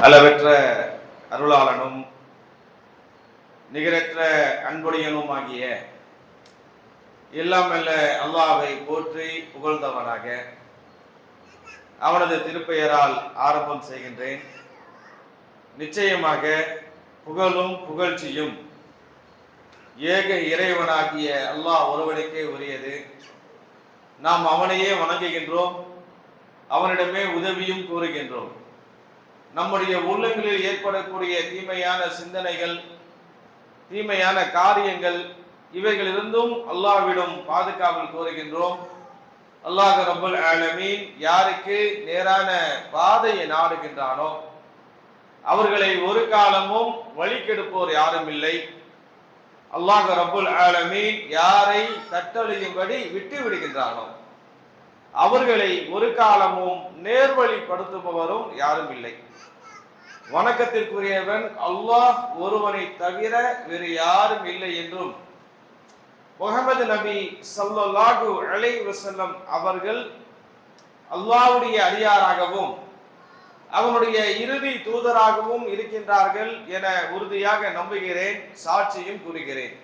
அளவற்ற அருளாளனும் நிகரற்ற அன்புடையனும் ஆகிய எல்லாம் அல்ல அல்லாஹ்வை போற்றி புகழ்ந்தவனாக அவனது திருப்பெயரால் ஆரம்பம் செய்கின்றேன். நிச்சயமாக புகழும் புகழ்ச்சியும் ஏக இறைவனாகிய அல்லாஹ் ஒருவனுக்கே உரியது. நாம் அவனையே வணங்குகின்றோம், அவனிடமே உதவியும் கூறுகின்றோம். நம்முடைய உள்ளங்களில் ஏற்படக்கூடிய தீமையான சிந்தனைகள், தீமையான காரியங்கள், இவைகளிலிருந்தும் அல்லாஹ்விடம் பாதுகாவல் கோருகின்றோம். அல்லாஹ் ரப்பல் ஆலமீன் யாருக்கு நேரான பாதையை நாடுகின்றானோ அவர்களை ஒரு காலமும் வழிகெடுப்போர் யாரும் இல்லை. அல்லாஹ் ரப்பல் ஆலமீன் யாரை தட்டழியும்படி விட்டு விடுகின்றானோ அவர்களை ஒரு காலமும் நேர்வழிப்படுத்துபவரும் யாரும் இல்லை. வணக்கத்திற்குரியவன் அல்லாஹ் ஒருவனை தவிர வேறு யாரும் இல்லை என்றும் முஹம்மது நபி ஸல்லல்லாஹு அலைஹி வஸல்லம் அவர்கள் அல்லாஹ்வுடைய அடியாராகவும் அவனுடைய இறுதி தூதராகவும் இருக்கின்றார்கள் என உறுதியாக நம்புகிறேன், சாட்சியும் கூறுகிறேன்.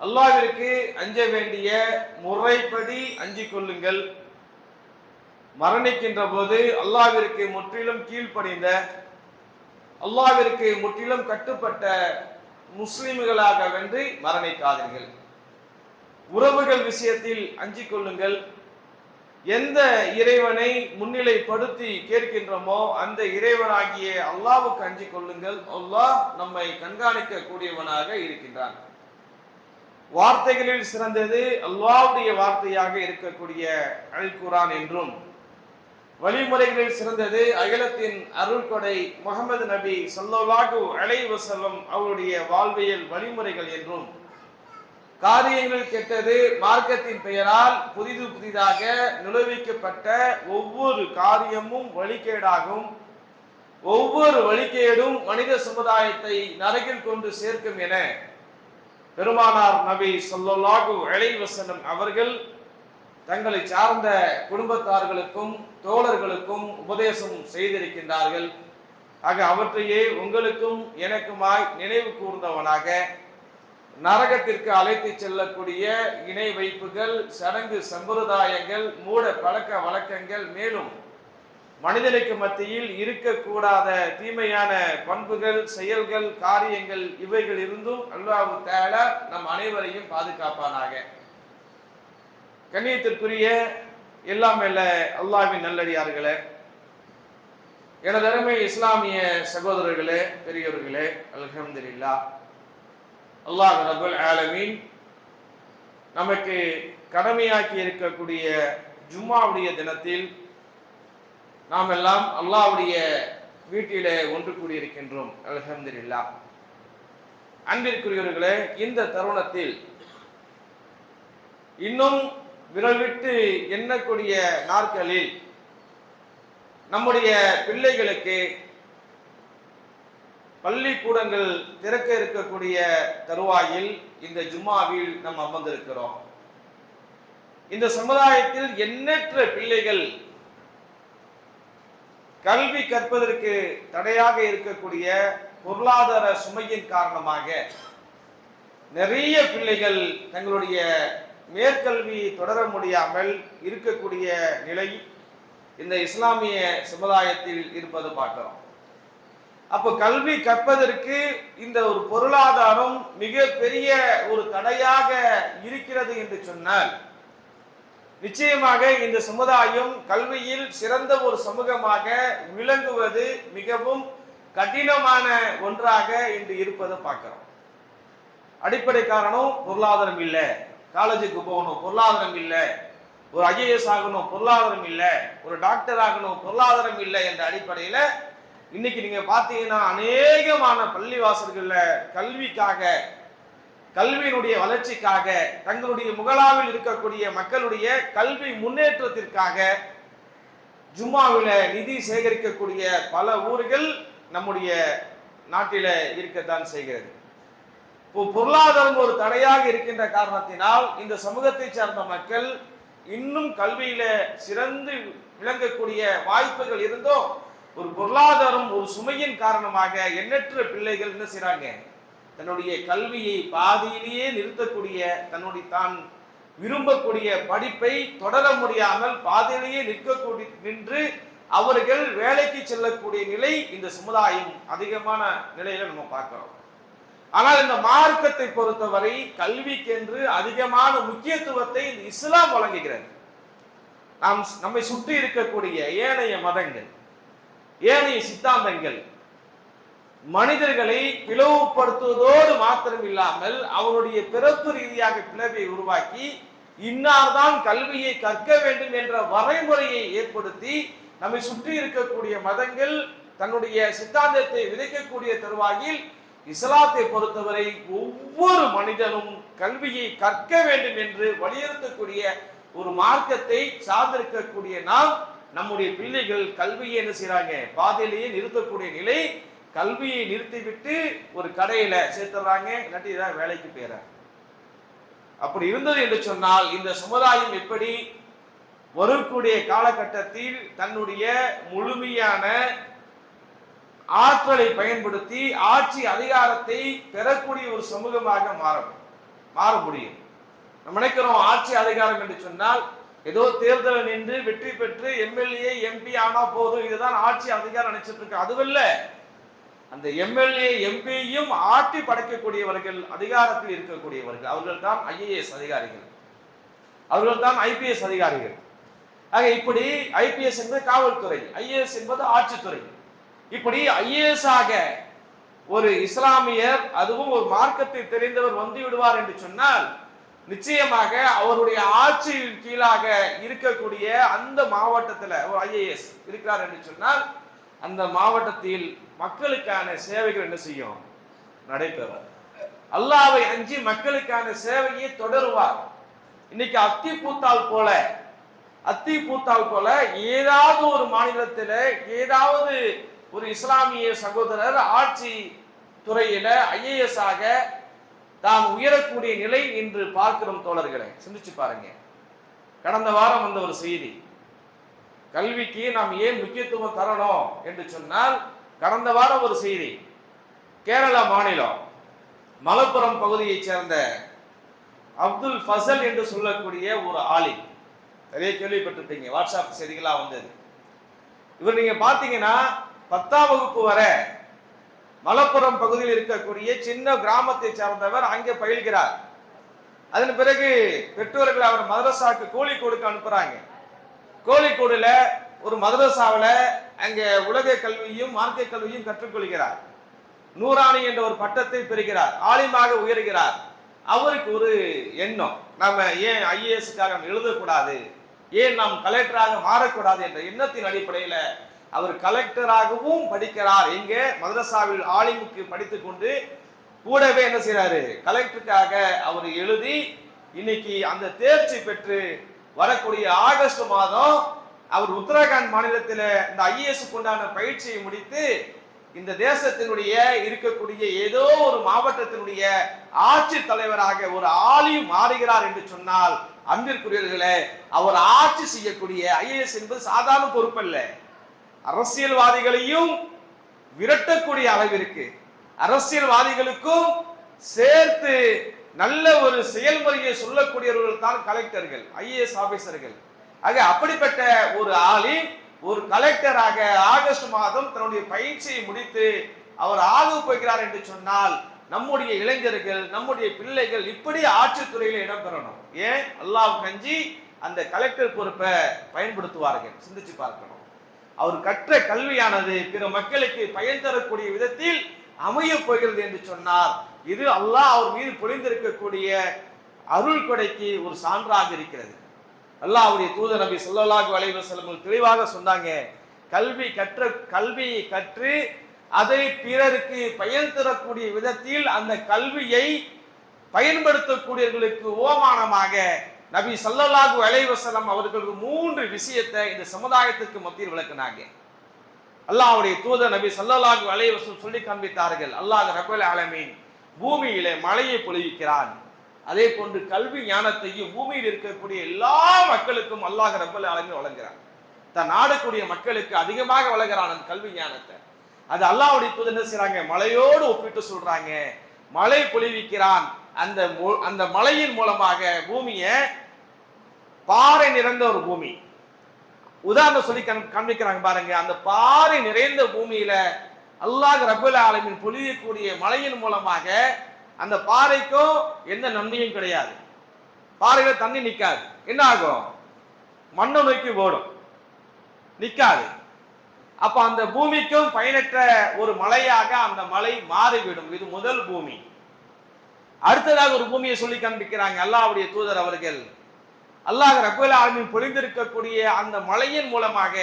அல்லாஹ்விற்கு அஞ்ச வேண்டிய முறைப்படி அஞ்சிக் கொள்ளுங்கள். மரணிக்கின்ற போது அல்லாஹ்விற்கு முற்றிலும் கீழ்ப்படிந்த, அல்லாஹ்விற்கு முற்றிலும் கட்டுப்பட்ட முஸ்லிம்களாக வென்று மரணிக்காதீர்கள். உறவுகள் விஷயத்தில் அஞ்சிக் கொள்ளுங்கள். எந்த இறைவனை முன்னிலைப்படுத்தி கேட்கின்றோமோ அந்த இறைவனாகிய அல்லாஹ்வுக்கு அஞ்சிக் கொள்ளுங்கள். அல்லாஹ் நம்மை கண்காணிக்க கூடியவனாக இருக்கின்றான். வார்த்தைகளில் சிறந்தது அல்லாஹ்வுடைய வார்த்தையாக இருக்கக்கூடிய அல் குர்ஆன் என்றும், வழிமுறைகளில் சிறந்தது அகிலத்தின் அருள் கொடை முஹம்மது நபி ஸல்லல்லாஹு அலைஹி வஸல்லம் அவருடைய வாழ்வியல் வழிமுறைகள் என்றும், காரியங்கள் கெட்டது மார்க்கத்தின் பெயரால் புதிதாக நிலவிக்கப்பட்ட ஒவ்வொரு காரியமும் வழிகேடாகும், ஒவ்வொரு வழிகேடும் மனித சமுதாயத்தை நரகில் கொண்டு சேர்க்கும் என பெருமானார் நபி ஸல்லல்லாஹு அலைஹி வஸல்லம் அவர்கள் தங்களை சார்ந்த குடும்பத்தார்களுக்கும் தோழர்களுக்கும் உபதேசம் செய்திருக்கின்றார்கள். ஆக அவற்றையே உங்களுக்கும் எனக்குமாய் நினைவு கூர்ந்தவனாக நரகத்திற்கு அழைத்து செல்லக்கூடிய இணை வைப்புகள், சடங்கு சம்பிரதாயங்கள், மூட பழக்க வழக்கங்கள், மேலும் மனிதனுக்கு மத்தியில் இருக்கக்கூடாத தீமையான பண்புகள், செயல்கள், காரியங்கள், இவைகள் இருந்தும் அல்லாஹ் தஆலா நம் அனைவரையும் பாதுகாப்பானாக. கண்ணியத்திற்குரிய எல்லாம் அல்ல அல்லாஹ்வின் நல்லடியார்களே, எனது அருமை இஸ்லாமிய சகோதரர்களே, பெரியோர்களே, அல்ஹம்துலில்லாஹ், அல்லாஹ் ரப்பல் ஆலமீன் நமக்கு கடமையாக்கி இருக்கக்கூடிய ஜும்மாவுடைய தினத்தில் நாம் எல்லாம் அல்லாஹ்வுடைய வீட்டிலே ஒன்று கூடியிருக்கின்றோம். அல்ஹம்துலில்லாஹ். அன்பிற்குரியவர்களே, இந்த தருணத்தில் இன்னும் விரல் விட்டு எண்ணக்கூடிய நாட்களில் நம்முடைய பிள்ளைகளுக்கு பள்ளிக்கூடங்கள் திறக்க இருக்கக்கூடிய தருவாயில் இந்த ஜும்மாவில் நாம் அமர்ந்திருக்கிறோம். இந்த சமுதாயத்தில் எண்ணற்ற பிள்ளைகள் கல்வி கற்பதற்கு தடையாக இருக்கக்கூடிய பொருளாதார சுமையின் காரணமாக நிறைய பிள்ளைகள் தங்களுடைய மேற்கல்வி தொடர முடியாமல் இருக்கக்கூடிய நிலை இந்த இஸ்லாமிய சமுதாயத்தில் இருப்பது பார்க்கிறோம். அப்போ கல்வி கற்பதற்கு இந்த ஒரு பொருளாதாரம் மிக பெரிய ஒரு தடையாக இருக்கிறது என்று சொன்னால் நிச்சயமாக இந்த சமுதாயம் கல்வியில் சிறந்த ஒரு சமூகமாக விளங்குவது மிகவும் கடினமான ஒன்றாக இன்று இருப்பதை பார்க்கிறோம். அடிப்படை காரணம் பொருளாதாரம் இல்லை, காலேஜுக்கு போகணும் பொருளாதாரம் இல்லை, ஒரு ஐஏஎஸ் ஆகணும் பொருளாதாரம் இல்லை, ஒரு டாக்டர் ஆகணும் பொருளாதாரம் இல்லை என்ற அடிப்படையில் இன்னைக்கு நீங்க பார்த்தீங்கன்னா அநேகமான பள்ளிவாசல்கள்ல கல்விக்காக, கல்வியினுடைய வளர்ச்சிக்காக, தங்களுடைய முகலாவில் இருக்கக்கூடிய மக்களுடைய கல்வி முன்னேற்றத்திற்காக ஜும்மாவில நிதி சேகரிக்கக்கூடிய பல ஊர்கள் நம்முடைய நாட்டில இருக்கத்தான் செய்கிறது. பொருளாதாரம் ஒரு தடையாக இருக்கின்ற காரணத்தினால் இந்த சமூகத்தை சார்ந்த மக்கள் இன்னும் கல்வியில சிறந்து விளங்கக்கூடிய வாய்ப்புகள் இருந்தும் ஒரு பொருளாதாரம் ஒரு சுமையின் காரணமாக எண்ணற்ற பிள்ளைகள் என்ன செய்றாங்க, தன்னுடைய கல்வியை பாதியிலேயே நிறுத்தக்கூடிய, தன்னுடைய தான் விரும்பக்கூடிய படிப்பை தொடர முடியாமல் பாதியிலேயே நின்று அவர்கள் வேலைக்கு செல்லக்கூடிய நிலை இந்த சமுதாயம் அதிகமான நிலையில நம்ம பார்க்கிறோம். ஆனால் இந்த மார்க்கத்தை பொறுத்தவரை கல்விக்கென்று அதிகமான முக்கியத்துவத்தை இந்த இஸ்லாம் வழங்குகிறது. நம்மை சுற்றி இருக்கக்கூடிய ஏனைய மதங்கள், ஏனைய சித்தாந்தங்கள் மனிதர்களை பிளவுபடுத்துவதோடு மாத்திரம் இல்லாமல் அவருடைய பிறப்பு ரீதியாக பிளவை உருவாக்கி இன்னார்தான் கல்வியை கற்க வேண்டும் என்ற வரைமுறையை ஏற்படுத்தி நம்மை சுற்றி இருக்கக்கூடிய மதங்கள் தன்னுடைய சித்தாந்தத்தை விதைக்கக்கூடிய தருவாயில் இஸ்லாத்தை பொறுத்தவரை ஒவ்வொரு மனிதனும் கல்வியை கற்க வேண்டும் என்று வலியுறுத்தக்கூடிய ஒரு மார்க்கத்தை சார்ந்திருக்கக்கூடிய நாம் நம்முடைய பிள்ளைகள் கல்வியை என்ன செய்றாங்க, பாதையிலேயே நிறுத்தக்கூடிய நிலை. கல்வியை நிறுத்திவிட்டு ஒரு கடையில சேர்த்துறாங்க, இல்லாட்டி ஏதாவது வேலைக்கு போயிறாங்க. அப்படி இருந்தது என்று சொன்னால் இந்த சமுதாயம் எப்படி வரக்கூடிய காலகட்டத்தில் தன்னுடைய முழுமையான ஆற்றலை பயன்படுத்தி ஆட்சி அதிகாரத்தை பெறக்கூடிய ஒரு சமூகமாக மாற முடியும். நம்ம நினைக்கிறோம் ஆட்சி அதிகாரம் என்று சொன்னால் ஏதோ தேர்தல் நின்று வெற்றி பெற்று எம்எல்ஏ எம்பி ஆனா போதும், இதுதான் ஆட்சி அதிகாரம் நினைச்சிட்டு இருக்கு. அதுவல்ல, அந்த எம்எல்ஏ எம்பியும் ஆட்டி படைக்கக்கூடியவர்கள், அதிகாரத்தில் இருக்கக்கூடியவர்கள், அவர்கள் தான் ஐஏஎஸ் அதிகாரிகள், அவர்கள் தான் ஐபிஎஸ் அதிகாரிகள். ஆக இப்படி ஐபிஎஸ் என்பது காவல்துறை, ஐஏஎஸ் என்பது ஆட்சித்துறை. இப்படி ஐஏஎஸ் ஆக ஒரு இஸ்லாமியர், அதுவும் ஒரு மார்க்கத்தை தெரிந்தவர் வந்து விடுவார் என்று சொன்னால் நிச்சயமாக அவருடைய ஆட்சியின் கீழாக இருக்கக்கூடிய அந்த மாவட்டத்தில் ஒரு ஐஏஎஸ் இருக்கிறார் என்று சொன்னால் அந்த மாவட்டத்தில் மக்களுக்கான சேவைகள் என்ன செய்யும், நடைபெறும். அல்லாஹ்வை அஞ்சி மக்களுக்கான சேவையை தொடருவார். இன்னைக்கு அத்தி பூத்தால் போல ஏதாவது ஒரு மாநிலத்தில் ஏதாவது ஒரு இஸ்லாமிய சகோதரர் ஆட்சி துறையில ஐஏஎஸ் ஆக தான் உயரக்கூடிய நிலை இன்று பார்க்கிறோம். தோழர்களை சிந்திச்சு பாருங்க. கடந்த வாரம் வந்த ஒரு செய்தி, கல்விக்கு நாம் ஏன் முக்கியத்துவம் தரணும் என்று சொன்னால், கடந்த வாரம் ஒரு செய்தி, கேரள மாநிலம் மலப்புரம் பகுதியைச் சேர்ந்த அப்துல் ஃபசல் என்று சொல்லக்கூடிய ஒரு ஆலிம், நிறைய கேள்விப்பட்டிருப்பீங்க, வாட்ஸ்அப் செய்திகளா வந்தது. இவர் நீங்க பாத்தீங்கன்னா 10ஆம் வகுப்பு வரை மலப்புரம் பகுதியில் இருக்கக்கூடிய சின்ன கிராமத்தை சார்ந்தவர், அங்கே பயில்கிறார். அதன் பிறகு பெற்றோர்கள் அவர் மதரசாவுக்கு கோழிக்கோடுக்கு அனுப்புறாங்க. கோழிக்கோடுல ஒரு மதரசாவில் அங்கே உலக கல்வியும் மார்க்க கல்வியும் கற்றுக்கொள்கிறார். நூறானி என்ற ஒரு பட்டத்தை பெறுகிறார், ஆலிமாக உயர்கிறார். அவருக்கு ஒரு எண்ணம், நம்ம ஏன் ஐஏஎஸ்க்காக எழுதக்கூடாது, ஏன் நாம் கலெக்டராக மாறக்கூடாது என்ற எண்ணத்தின் அடிப்படையில் அவர் கலெக்டராகவும் படிக்கிறார். எங்க மதரசாவில் ஆலிமுக்கு படித்துக் கொண்டு கூடவே என்ன செய்யறாரு, கலெக்டருக்காக அவர் எழுதி இன்னைக்கு அந்த தேர்ச்சி பெற்று வரக்கூடிய ஆகஸ்ட் மாதம் அவர் உத்தரகாண்ட் மாநிலத்தில் இந்த ஐஏஎஸ் கொண்டான பயிற்சியை முடித்து இந்த தேசத்தினுடைய இருக்கக்கூடிய ஏதோ ஒரு மாவட்டத்தினுடைய ஆட்சி தலைவராக ஒரு ஆலிம் மாறுகிறார் என்று சொன்னால், அன்பிற்குரியவர்களே, அவர் ஆட்சி செய்யக்கூடிய ஐஏஎஸ் என்பது சாதாரண பொறுப்பல்ல. அரசியல்வாதிகளையும் விரட்டக்கூடிய அளவிற்கு அரசியல்வாதிகளுக்கும் சேர்த்து நல்ல ஒரு செயல்முறையை சொல்லக்கூடியவர்கள் தான் கலெக்டர்கள், ஐஏஎஸ் ஆபீசர்கள். ஆக அப்படிப்பட்ட ஒரு ஆலிம் ஒரு கலெக்டராக ஆகஸ்ட் மாதம் தன்னுடைய பயிற்சியை முடித்து அவர் ஆக போகிறார் என்று சொன்னால், நம்முடைய இளைஞர்கள், நம்முடைய பிள்ளைகள் இப்படி ஆட்சித்துறையில் இடம்பெறணும். ஏன் அல்லாஹ் கஞ்சி அந்த கலெக்டர் பொறுப்பை பயன்படுத்துவார்கள். சிந்திச்சு பார்க்கணும். அவர் கற்ற கல்வியானது பிற மக்களுக்கு பயன் தரக்கூடிய விதத்தில் அமைய போகிறது என்று சொன்னார், இது அல்லாஹ் அவர் மீது பொழிந்திருக்கக்கூடிய அருள் கொடைக்கு ஒரு சான்றாக இருக்கிறது. அல்லாஹ்வுடைய தூதர் நபி ஸல்லல்லாஹு அலைஹி வஸல்லம் தெளிவாக சொன்னாங்க, கல்வியை கற்று அதை பிறருக்கு பயன் தரக்கூடிய விதத்தில் அந்த கல்வியை பயன்படுத்தக்கூடியவர்களுக்கு ஓமானமாக நபி ஸல்லல்லாஹு அலைஹி வஸல்லம் அவர்களுக்கு 3 விஷயத்தை இந்த சமுதாயத்துக்கு மத்தியில் விளக்குனாங்க. அல்லாஹ்வுடைய தூதர் நபி ஸல்லல்லாஹு அலைஹி வஸல்லம் சொல்லி காண்பித்தார்கள், அல்லாஹ் ரப்பல் ஆலமீன் பூமியிலே மழையை பொழிவிக்கிறான். அதே போன்று கல்வி ஞானத்தையும் பூமியில் இருக்கக்கூடிய எல்லா மக்களுக்கும் அல்லாஹ் ரப்பல் ஆலமீன் வழங்குகிறான். தன் நாடக்கூடிய மக்களுக்கு அதிகமாக வழங்குறான் அந்த கல்வி ஞானத்தை. அது அல்லாஹ்வுடைய தூதர் என்ன செய்றாங்க, மலையோடு ஒப்பிட்டு சொல்றாங்க. மழை பொழிவிக்கிறான், அந்த மழையின் மூலமாக பூமியை பாறை நிறைந்த ஒரு பூமி, உதாரணம் சொல்லி காண்பிக்கிறாங்க பாருங்க. அந்த பாறை நிறைந்த பூமியில அல்லாஹ் ரப்பல் ஆலமீன் பொழியக்கூடிய மழையின் மூலமாக அந்த பாறைக்கும் எந்த நன்மையும் கிடையாது. பாறையில தண்ணி நிக்காது, என்ன ஆகும், மண்ணை நோக்கி ஓடும், நிக்காது. அப்ப அந்த பூமிக்கும் பயனற்ற ஒரு மலையாக அந்த மலை மாறிவிடும். இது முதல் பூமி. அடுத்ததாக ஒரு பூமியை சொல்லி காண்பிக்கிறாங்க அல்லாஹ்வுடைய தூதர் அவர்கள். அல்லாஹ் ரப்பல் ஆலமீன் பொழிந்திருக்கக்கூடிய அந்த மழையின் மூலமாக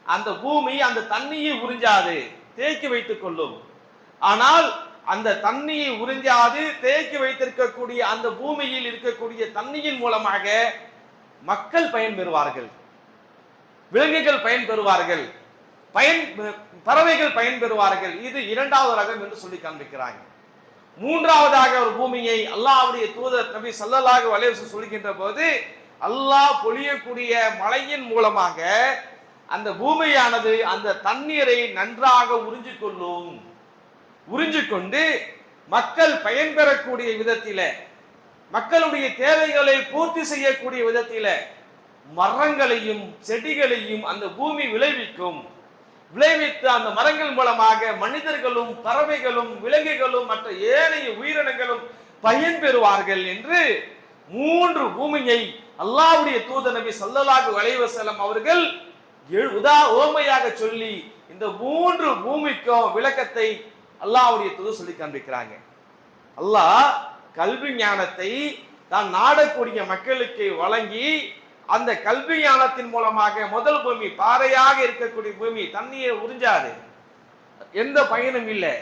அந்த பூமி அந்த தண்ணியை உறிஞ்சாது, தேக்கி வைத்துக் கொள்ளும். ஆனால் அந்த தண்ணியை உறிஞ்சாது தேக்கி வைத்திருக்கக்கூடிய அந்த பூமியில் இருக்கக்கூடிய தண்ணியின் மூலமாக மக்கள் பயன்பெறுவார்கள், விலங்குகள் பயன்பெறுவார்கள், பறவைகள் பயன்பெறுவார்கள். இது இரண்டாவது ரகம் என்று சொல்லி காண்பிக்கிறாங்க. மூன்றாவதாக ஒரு பூமியை அல்லாஹ்வுடைய தூதர் நபி ஸல்லல்லாஹு அலைஹி வஸல்லம் சொல்கின்ற போது, அல்லாஹ் பொழியக்கூடிய மழையின் மூலமாக அந்த பூமியானது அந்த தண்ணீரை நன்றாக உறிஞ்சிக்கொண்டு மக்கள் பயன்பெறக்கூடிய விதத்தில, மக்களுடைய தேவைகளை பூர்த்தி செய்யக்கூடிய விதத்தில மரங்களையும் செடிகளையும் அந்த பூமி விளைவித்து அந்த மரங்கள் மூலமாக மனிதர்களும் பறவைகளும் விலங்குகளும் மற்ற ஏனைய உயிரினங்களும் பயன்பெறுவார்கள் என்று மூன்று பூமியை அல்லாஹ்வுடைய தூதர் நபி ஸல்லல்லாஹு அலைஹி வஸல்லம் அவர்கள் ஓமையாக சொல்லி இந்த மூன்று பூமிக்கும் விளக்கத்தை அல்லாஹ்வுடைய தூதர் சொல்லி காண்பிக்கிறாங்க. அல்லாஹ் கல்வி ஞானத்தை தான் நாடக்கூடிய மக்களுக்கு வழங்கி அந்த கல்வி ஞானத்தின் மூலமாக முதல் பூமி பாறையாக இருக்கக்கூடிய பூமி தண்ணீரை உறிஞ்சாது, எந்த பயனும் இல்லை.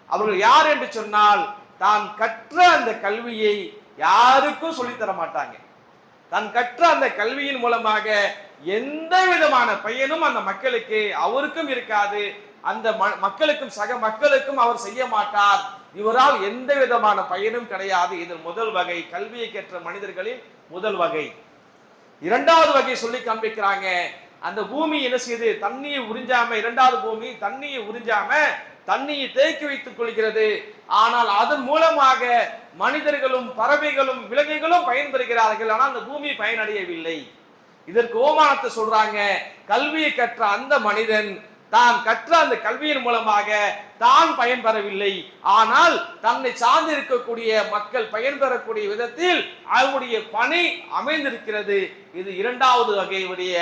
அவர்கள் யார் என்று சொன்னால் தான் கற்ற அந்த கல்வியை யாருக்கும் சொல்லித்தர மாட்டாங்க. தான் கற்ற அந்த கல்வியின் மூலமாக எந்த விதமான பயனும் அந்த மக்களுக்கு அவருக்கும் இருக்காது, அந்த மக்களுக்கும் சக மக்களுக்கும் அவர் செய்ய மாட்டார். இவரால் எந்த விதமான பயனும் கிடையாது. இது முதல் வகை, கல்வியை கற்ற மனிதர்களின் முதல் வகை. இரண்டாவது வகை சொல்லி காண்பிக்கிறாங்க, அந்த பூமி என்ன செய்யுது, தண்ணியை உறிஞ்சாம, இரண்டாவது பூமி தண்ணியை உறிஞ்சாம தண்ணியை தேக்கி வைத்துக் கொள்கிறது. ஆனால் அதன் மூலமாக மனிதர்களும் பறவைகளும் விலங்குகளும் பயன்பெறுகிறார்கள், ஆனால் அந்த பூமி பயனடையவில்லை. இதற்கு ஓமானத்தை சொல்றாங்க, கல்வியை கற்ற அந்த மனிதன் தான் கற்ற அந்த கல்வியின் மூலமாக தான் பயன்பெறவில்லை, ஆனால் தன்னை சார்ந்து இருக்கக்கூடிய மக்கள் பயன்பெறக்கூடிய விதத்தில் அவருடைய பணி அமைந்திருக்கிறது. இது இரண்டாவது வகையுடைய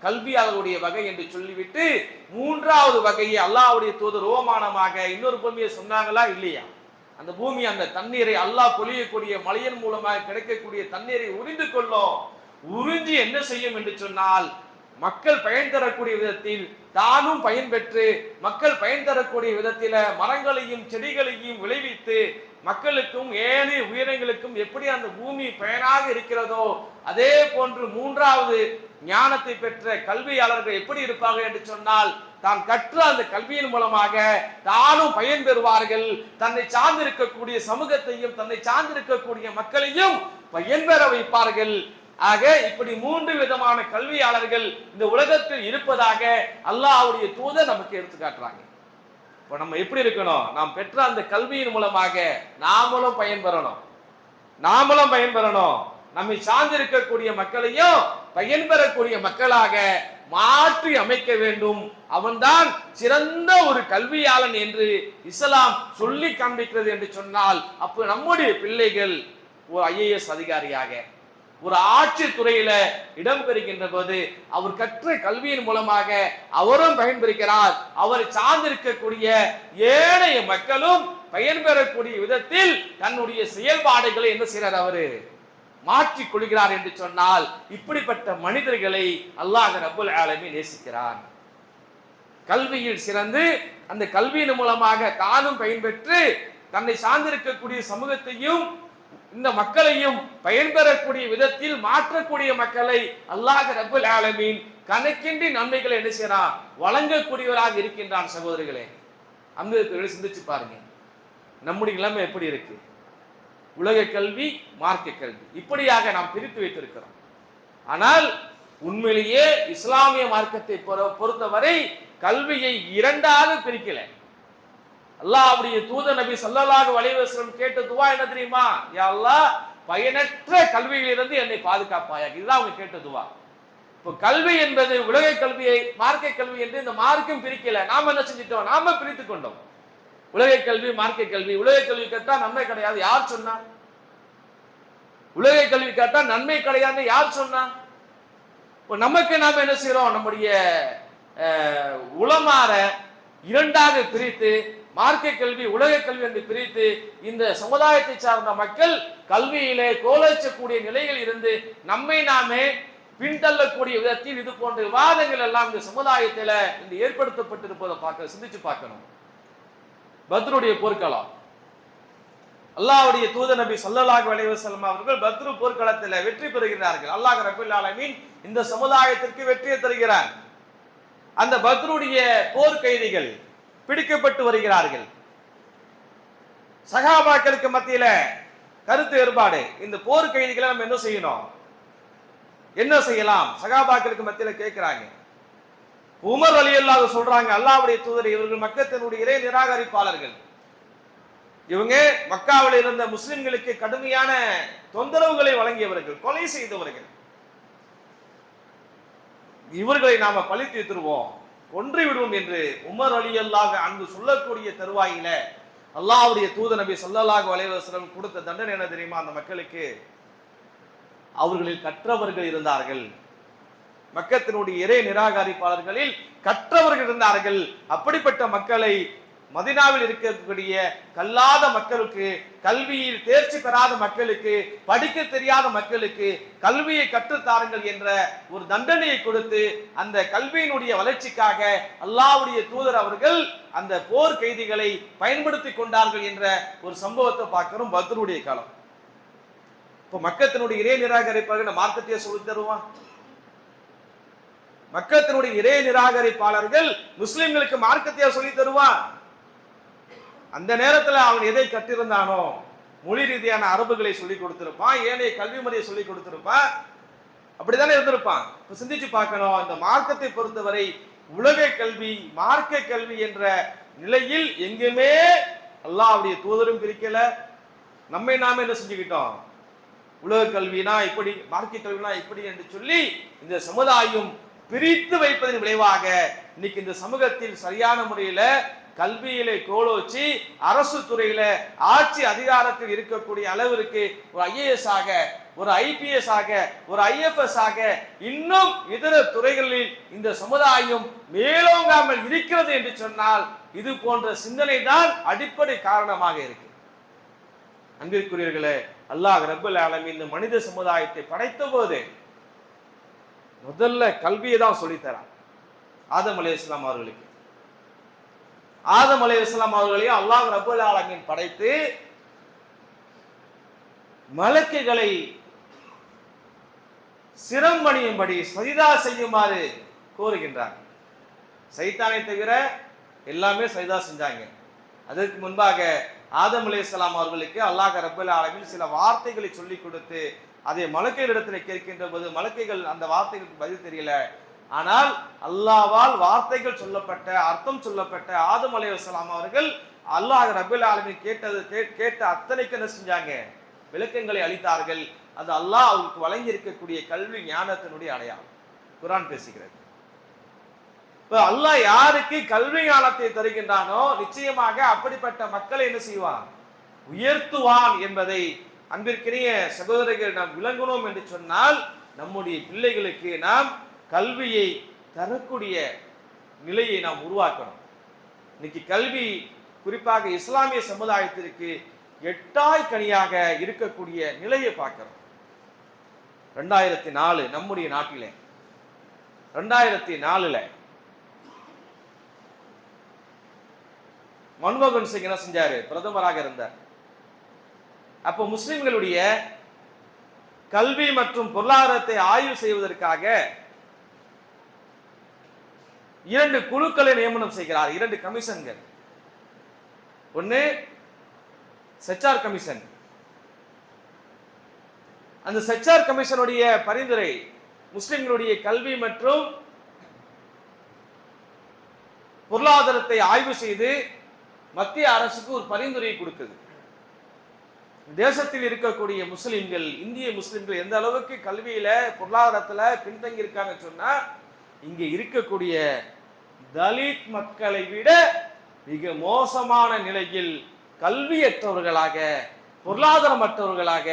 கல்வியாளருடைய வகை என்று சொல்லிவிட்டு மூன்றாவது வகையை அல்லாஹ்வுடைய தூதர் ஓமானமாக இன்னொரு பூமியை சொன்னாங்களா இல்லையா? அந்த பூமி அந்த தண்ணீரை அல்லாஹ் பொழியக்கூடிய மழையின் மூலமாக கிடைக்கக்கூடிய தண்ணீரை உறிந்து கொள்ளும். உறிஞ்சி என்ன செய்யும் என்று சொன்னால் மக்கள் பயன் தரக்கூடிய விதத்தில் தானும் பயன் பெற்று மக்கள் பயன் தரக்கூடிய விதத்தில மரங்களையும் செடிகளையும் விளைவித்து மக்களுக்கும் ஏனைய உயிரினங்களுக்கும் எப்படி அந்த பூமி பயனாக இருக்கிறதோ அதே போன்று மூன்றாவது ஞானத்தை பெற்ற கல்வியாளர்கள் எப்படி இருப்பார்கள் என்று சொன்னால் தான் கற்ற அந்த கல்வியின் மூலமாக தானும் பயன் பெறுவார்கள், தன்னை சார்ந்திருக்கக்கூடிய சமூகத்தையும் தன்னை சார்ந்திருக்கக்கூடிய மக்களையும் பயன்பெற வைப்பார்கள். ஆக இப்படி மூன்று விதமான கல்வியாளர்கள் இந்த உலகத்தில் இருப்பதாக அல்லாஹ்வுடைய தூதர் நமக்கு எடுத்து காட்டுறாங்க. இப்போ நம்ம எப்படி இருக்கணும், நாம் பெற்ற அந்த கல்வியின் மூலமாக நாமளும் பயன்பெறணும், நம்மை சார்ந்திருக்கக்கூடிய மக்களையும் பயன்பெறக்கூடிய மக்களாக மாற்றி அமைக்க வேண்டும். அவன்தான் சிறந்த ஒரு கல்வியாளன் என்று இஸ்லாம் சொல்லி காண்பிக்கிறது என்று சொன்னால், அப்போ நம்முடைய பிள்ளைகள் ஒரு IAS அதிகாரியாக ஒரு ஆட்சி துறையில இடம் பெறுகின்ற போது அவர் கற்ற கல்வியின் மூலமாக அவரும் பயன்பெறுகிறார், அவரை சார்ந்திருக்கக்கூடிய ஏனைய மக்களும் பயன்பெறக்கூடிய விதத்தில் தன்னுடைய செயல்பாடுகளை என்ன செய்கிறார், அவரு மாற்றிக் கொள்கிறார் என்று சொன்னால் இப்படிப்பட்ட மனிதர்களை அல்லாஹ் ரப்பல் ஆலமீன் நேசிக்கிறான். கல்வியில் சிறந்து அந்த கல்வியின் மூலமாக தானும் பயன்பெற்று தன்னை சார்ந்திருக்கக்கூடிய சமூகத்தையும் இந்த மக்களையும் பயன்பெறக்கூடிய விதத்தில் மாற்றக்கூடிய மக்களை அல்லாஹ் ரப்பல் ஆலமீன் கணக்கின்றி நன்மைகளை என்ன செய்யறான், வழங்கக்கூடியவராக இருக்கின்றான். சகோதரர்களே, அங்க சிந்திச்சு பாருங்க, நம்முடைய நிலைமை எப்படி இருக்கு. உலக கல்வி, மார்க்க கல்வி இப்படியாக நாம் பிரித்து வைத்திருக்கிறோம். ஆனால் உண்மையிலேயே இஸ்லாமிய மார்க்கத்தை பொறுத்தவரை கல்வியை இரண்டாக பிரிக்கல. அல்லாஹ்வுடைய தூதர் நபி ஸல்லல்லாஹு அலைஹி வஸல்லம் கேட்ட துஆ என்ன தெரியுமா? யா அல்லாஹ், பயனற்ற கல்வியிலிருந்து என்னை பாதுகாப்பாயாக. இதுதான் அவங்க கேட்ட துஆ. இப்போ கல்வி என்பது உலக கல்வியை மார்க்க கல்வி என்று இந்த மார்க்கம் பிரிக்கல. நாம என்ன செஞ்சிட்டோம்? நாம பிரித்து கொண்டோம். உலக கல்வி, மார்க்க கல்வி. உலக கல்வி கேட்டா நன்மை கிடையாது, யார் சொன்னா? உலக கல்வி கேட்டா நன்மை கிடையாதுன்னு யார் சொன்னா? இப்போ நமக்கு நாம என்ன செய்யறோம்? நம்முடைய உலமார இரண்டாக பிரித்து மார்க்க கல்வி, உலக கல்வி என்று பிரித்து இந்த சமுதாயத்தை சார்ந்த மக்கள் கல்வியிலே கோலோச்சக்கூடிய நிலையில் இருந்து நம்மை நாமே பின்தள்ளக்கூடிய விதத்தில் இது போன்ற விவாதங்கள் எல்லாம் இந்த சமுதாயத்தில் இந்த ஏற்படுத்தப்பட்டிருப்பதை சிந்திச்சு பார்க்கணும். பத்ருடைய போர்க்களம், அல்லாஹ்வுடைய தூதர் நபி ஸல்லல்லாஹு அலைஹி வஸல்லம் அவர்கள் பத்ரு போர்க்களத்தில் வெற்றி பெறுகிறார்கள். அல்லாஹ் ரப்பல் ஆலமீன் இந்த சமுதாயத்திற்கு வெற்றியை தருகிறார். அந்த பத்ருடைய போர் கைதிகள் பிடிக்கப்பட்டு வருகிறார்கள். சஹாபாக்களுக்கு மத்தியில கருத்து வேறுபாடு. இந்த போர் கைதிகளை நம்ம என்ன செய்யணும், என்ன செய்யலாம்? சஹாபாக்களுக்கு மத்தியில கேட்கிறாங்க. உமர் ரலியல்லாஹு சொல்றாங்க, அல்லாஹ்வுடைய தூதர், இவர்கள் மக்கத்தினுடைய இறை நிராகரிப்பாளர்கள். இவங்க மக்காவில் இருந்த முஸ்லிம்களுக்கு கடுமையான தொந்தரவுகளை வழங்கியவர்கள், கொலை செய்தவர்கள். இவர்களை நாம பழி தீர்த்துருவோம், ஒன்றி விடுவோம் என்று உமர் ரலியல்லாஹு அன்ஹு சொல்லக்கூடிய தருவாயில அல்லாஹ்வுடைய தூதர் நபி ஸல்லல்லாஹு அலைஹி வஸல்லம் கொடுத்த தண்டனை என்ன தெரியுமா? அந்த மக்களுக்கு அவர்களில் கற்றவர்கள் இருந்தார்கள். மக்கத்தினுடைய இறை நிராகரிப்பாளர்களில் கற்றவர்கள் இருந்தார்கள். அப்படிப்பட்ட மக்களை மதீனாவில் இருக்கக்கூடிய கல்லாத மக்களுக்கு, கல்வியில் தேர்ச்சி பெறாத மக்களுக்கு, படிக்க தெரியாத மக்களுக்கு கல்வியை கற்றுத்தாருங்கள் என்ற ஒரு தண்டனையை கொடுத்து அந்த கல்வியினுடைய வளர்ச்சிக்காக அல்லாஹ்வுடைய தூதர் அவர்கள் அந்த போர் கைதிகளை பயன்படுத்தி கொண்டார்கள் என்ற ஒரு சம்பவத்தை பார்க்கிறோம். பத்ருடைய காலம். இப்போ மக்கத்தினுடைய இறை நிராகரிப்பாளர்கள் மார்க்கத்தையே சொல்லி தருவான். மக்கத்தினுடைய இறை நிராகரிப்பாளர்கள் முஸ்லிம்களுக்கு மார்க்கத்தையே சொல்லி தருவான். அந்த நேரத்தில் அவன் எதை கற்றிருந்தானோ, மொழி ரீதியான அரபுகளை சொல்லி கொடுத்திருப்பான், ஏனைய கல்வி முறையை சொல்லி கொடுத்திருப்பான், அப்படித்தானே இருந்திருப்பான். இப்ப சிந்திச்சு பார்க்கணும். இந்த மார்க்கத்தை பொறுத்தவரை உலக கல்வி, மார்க்க கல்வி என்ற நிலையில் எங்குமே அல்லாஹ்வுடைய தூதரும் பிரிக்கல. நம்மை நாம என்ன செஞ்சுக்கிட்டோம்? உலக கல்வினா இப்படி, மார்க்க கல்வினா இப்படி என்று சொல்லி இந்த சமுதாயம் பிரித்து வைப்பதன் விளைவாக இன்னைக்கு இந்த சமூகத்தில் சரியான முறையில கல்வியிலே கோலோச்சி அரசு துறையில ஆட்சி அதிகாரத்தில் இருக்கக்கூடிய அளவிற்கு ஒரு ஐஏஎஸ் ஆக, ஒரு ஐபிஎஸ் ஆக, ஒரு ஐஎஃப்எஸ் ஆக, இன்னும் இதர துறைகளில் இந்த சமுதாயம் மேலோங்காமல் இருக்கிறது என்று சொன்னால் இது போன்ற சிந்தனை தான் அடிப்படை காரணமாக இருக்கு. அன்பிற்குரியவர்களே, அல்லாஹ் ரப்பல் ஆலமீன் இந்த மனித சமுதாயத்தை படைத்த போது முதல்ல கல்வியை தான் சொல்லித்தரான். ஆதம் அலைஹிஸ்ஸலாம் அவர்களுக்கு, ஆதம் அலைஹிஸ்ஸலாம் அவர்களையும் அல்லாஹ் ரப்பல் ஆலமீன் படைத்து மலக்குகளை சிரமணியும்படி சஜிதா செய்யுமாறு கோருகின்றார். சைத்தானை தவிர எல்லாமே சஜிதா செஞ்சாங்க. அதற்கு முன்பாக ஆதம் அலைஹிஸ்ஸலாம் அவர்களுக்கு அல்லாஹ் ரப்பல் ஆலமீன் சில வார்த்தைகளை சொல்லி கொடுத்து அதை மலக்குகளிடத்தில் கேட்கின்ற போது மலக்குகள் அந்த வார்த்தைகளுக்கு பதில் தெரியல. ஆனால் அல்லாஹ்வால் வார்த்தைகள் சொல்லப்பட்ட, அர்த்தம் சொல்லப்பட்ட ஆதம் அலைஹிஸ்ஸலாம் அவர்கள் அல்லாஹ் ரப்பல் ஆலமீன் கேட்ட அத்தனைக்கு என்ன செஞ்சாங்க? விளக்கங்களை அளித்தார்கள். அது அல்லாஹ் அவருக்கு வழங்கி இருக்கக்கூடிய கல்வி ஞானத்தினுடைய அடையாளம். குர்ஆன் பேசுகிறது. இப்ப அல்லாஹ் யாருக்கு கல்வி ஞானத்தை தருகின்றானோ நிச்சயமாக அப்படிப்பட்ட மக்களை என்ன செய்வான்? உயர்த்துவான் என்பதை அன்பிற்கினிய சகோதரர்கள் நாம் விளங்கணும் என்று சொன்னால் நம்முடைய பிள்ளைகளுக்கு நாம் கல்வியை தரக்கூடிய நிலையை நாம் உருவாக்கணும். இன்னைக்கு கல்வி குறிப்பாக இஸ்லாமிய சமுதாயத்திற்கு எட்டாய் கனியாக இருக்கக்கூடிய நிலையை பார்க்கிறோம். 2004 நம்முடைய நாட்டிலே 2004 மன்மோகன் சிங் என்ன செஞ்சாரு? பிரதமராக இருந்தார். அப்போ முஸ்லிம்களுடைய கல்வி மற்றும் பொருளாதாரத்தை ஆய்வு செய்வதற்காக 2 குழுக்களை நியமனம் செய்கிறார். 2 கமிஷன்கள். ஒன்னு செச்சார் கமிஷன். அந்த செச்சார் கமிஷனுடைய பரிந்துரை முஸ்லிம்களுடைய கல்வி மற்றும் பொருளாதாரத்தை ஆய்வு செய்து மத்திய அரசுக்கு ஒரு பரிந்துரை கொடுக்குது. தேசத்தில் இருக்கக்கூடிய முஸ்லிம்கள், இந்திய முஸ்லிம்கள் எந்த அளவுக்கு கல்வியில பொருளாதாரத்துல பின்தங்கி இருக்காங்க சொன்னா, இங்க இருக்கக்கூடிய தலித் மக்களை விட மிக மோசமான நிலையில் கல்வியற்றவர்களாக, பொருளாதாரமற்றவர்களாக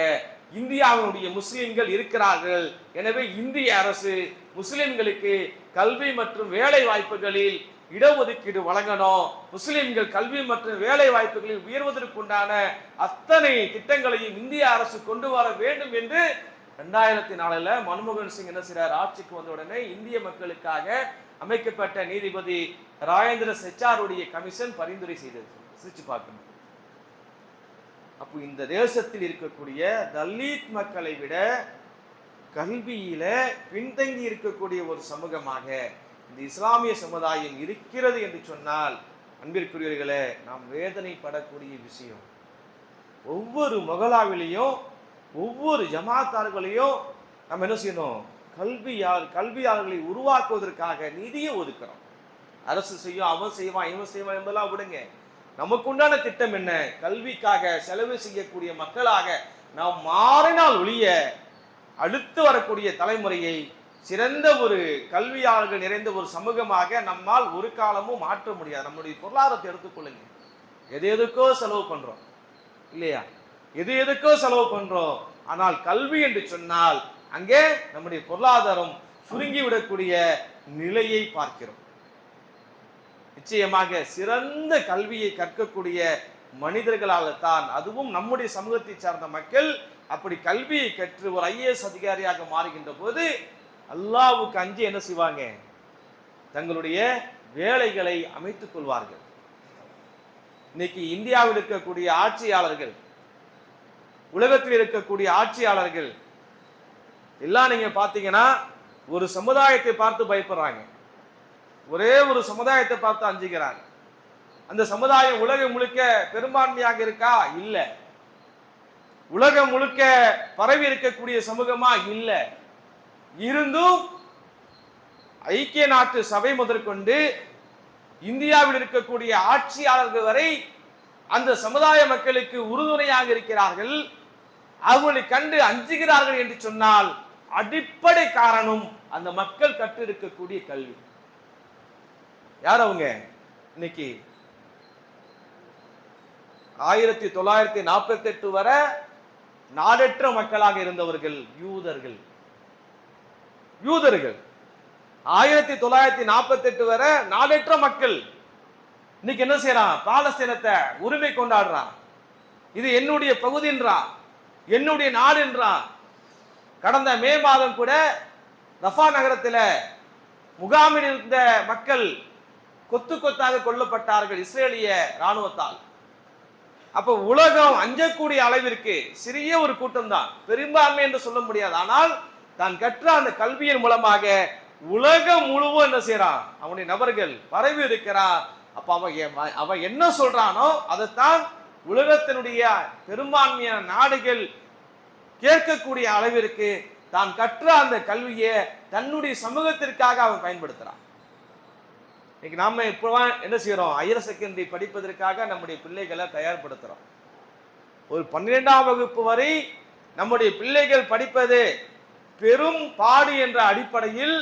இந்தியாவுடைய முஸ்லிம்கள் இருக்கிறார்கள். எனவே இந்திய அரசு முஸ்லிம்களுக்கு கல்வி மற்றும் வேலை வாய்ப்புகளில் இடஒதுக்கீடு வழங்கணும், முஸ்லிம்கள் கல்வி மற்றும் வேலை வாய்ப்புகளில் உயர்வதற்குண்டான அத்தனை திட்டங்களையும் இந்திய அரசு கொண்டு வர வேண்டும் என்று 2004 மன்மோகன் சிங் என்ன செய்றார், ஆட்சிக்கு வந்த உடனே இந்திய மக்களுக்காக அமைக்கப்பட்ட நீதிபதி ராஜேந்திர செச்சாருடைய கமிஷன் பரிந்துரை செய்தது. சிரிச்சு பார்க்கணும். அப்போ இந்த தேசத்தில் இருக்கக்கூடிய தலித் மக்களை விட கல்வியில பின்தங்கி இருக்கக்கூடிய ஒரு சமூகமாக இந்த இஸ்லாமிய சமுதாயம் இருக்கிறது என்று சொன்னால், அன்பிற்குரியவர்களே, நாம் வேதனைப்படக்கூடிய விஷயம். ஒவ்வொரு மொகலாவிலையும் ஒவ்வொரு ஜமாத்தார்களையும் நம்ம என்ன செய்யணும், கல்வியாளர்களை உருவாக்குவதற்காக நிதியை ஒதுக்கிறோம். அரசு செய்யும், அவன் செய்வான், இவன் செய்வான் என்பதெல்லாம் விடுங்க. நமக்குண்டான திட்டம் என்ன? கல்விக்காக செலவு செய்யக்கூடிய மக்களாக நாம் மாறினால் ஒழிய அடுத்து வரக்கூடிய தலைமுறையை சிறந்த ஒரு கல்வியாளர்கள் நிறைந்த ஒரு சமூகமாக நம்மால் ஒரு காலமும் மாற்ற முடியாது. நம்முடைய பொருளாதாரத்தை எடுத்துக்கொள்ளுங்க. எதுக்கோ செலவு பண்றோம் இல்லையா? எதுக்கோ செலவு பண்றோம். ஆனால் கல்வி என்று சொன்னால் அங்கே நம்முடைய பொருளாதாரம் சுருங்கி விடக்கூடிய நிலையை பார்க்கிறோம். நிச்சயமாக சிறந்த கல்வியை கற்கக்கூடிய மனிதர்களால் தான், அதுவும் நம்முடைய சமூகத்தை சார்ந்த மக்கள் அப்படி கல்வியை கற்று ஒரு IAS அதிகாரியாக மாறுகின்ற போது அல்லாஹ்வுக்கு அஞ்சி என்ன செய்வாங்க, தங்களுடைய வேலைகளை அமைத்துக் கொள்வார்கள். இன்னைக்கு இந்தியாவில் இருக்கக்கூடிய ஆட்சியாளர்கள், உலகத்தில் இருக்கக்கூடிய ஆட்சியாளர்கள் எல்லாம் நீங்க பாத்தீங்கன்னா ஒரு சமுதாயத்தை பார்த்து பயப்படுறாங்க, ஒரே ஒரு சமுதாயத்தை பார்த்து அஞ்சுகிறாங்க. அந்த சமுதாயம் உலகம் முழுக்க பெரும்பான்மையாக இருக்கா? இல்ல. உலகம் முழுக்க பரவி இருக்கக்கூடிய சமூகமா? இல்ல. இருந்தும் ஐக்கிய நாட்டு சபை முதற்கொண்டு இந்தியாவில் இருக்கக்கூடிய ஆட்சியாளர்கள் வரை அந்த சமுதாய மக்களுக்கு உறுதுணையாக இருக்கிறார்கள், அவர்களை கண்டு அஞ்சுகிறார்கள் என்று சொன்னால் அடிப்படை காரணம் அந்த மக்கள் கற்று இருக்கக்கூடிய கல்வி. யார் அவங்க? இன்னைக்கு 1948 வரை நாடற்ற மக்களாக இருந்தவர்கள் யூதர்கள். 1948 வரை நாடற்ற மக்கள். இன்னைக்கு என்ன செய்யறான்? பாலஸ்தீனத்தை உரிமை கொண்டாடுறான். இது என்னுடைய பகுதின்றான், என்னுடைய நாடு என்றான். கடந்த மே மாதம் கூட ரஃபா நகரத்தில் முகாமில் இருந்த மக்கள் கொத்து கொத்தாக கொல்லப்பட்டார்கள் இஸ்ரேலிய ராணுவத்தால். அப்ப உலகம் அஞ்சக்கூடிய அளவிற்கு சிறிய ஒரு கூட்டம் தான், பெரும்பான்மை என்று சொல்ல முடியாது. ஆனால் தான் கற்ற அந்த கல்வியின் மூலமாக உலகம் முழுவதும் என்ன செய்யறான், அவனுடைய நபர்கள் பரவி இருக்கிறான். அப்ப அவன் என்ன சொல்றானோ அதைத்தான் உலகத்தினுடைய பெரும்பான்மையான நாடுகள் கேட்கக்கூடிய அளவிற்கு தான் கற்ற அந்த கல்வியை தன்னுடைய சமூகத்திற்காக அவன் பயன்படுத்துறான். இன்னைக்கு நாம இப்போ என்ன செய்யறோம், ஹையர் செகண்டரி படிப்பதற்காக நம்முடைய பிள்ளைகளை தயார்படுத்துறோம். ஒரு 12ஆம் வகுப்பு வரை நம்முடைய பிள்ளைகள் படிப்பது பெரும் பாடு என்ற அடிப்படையில்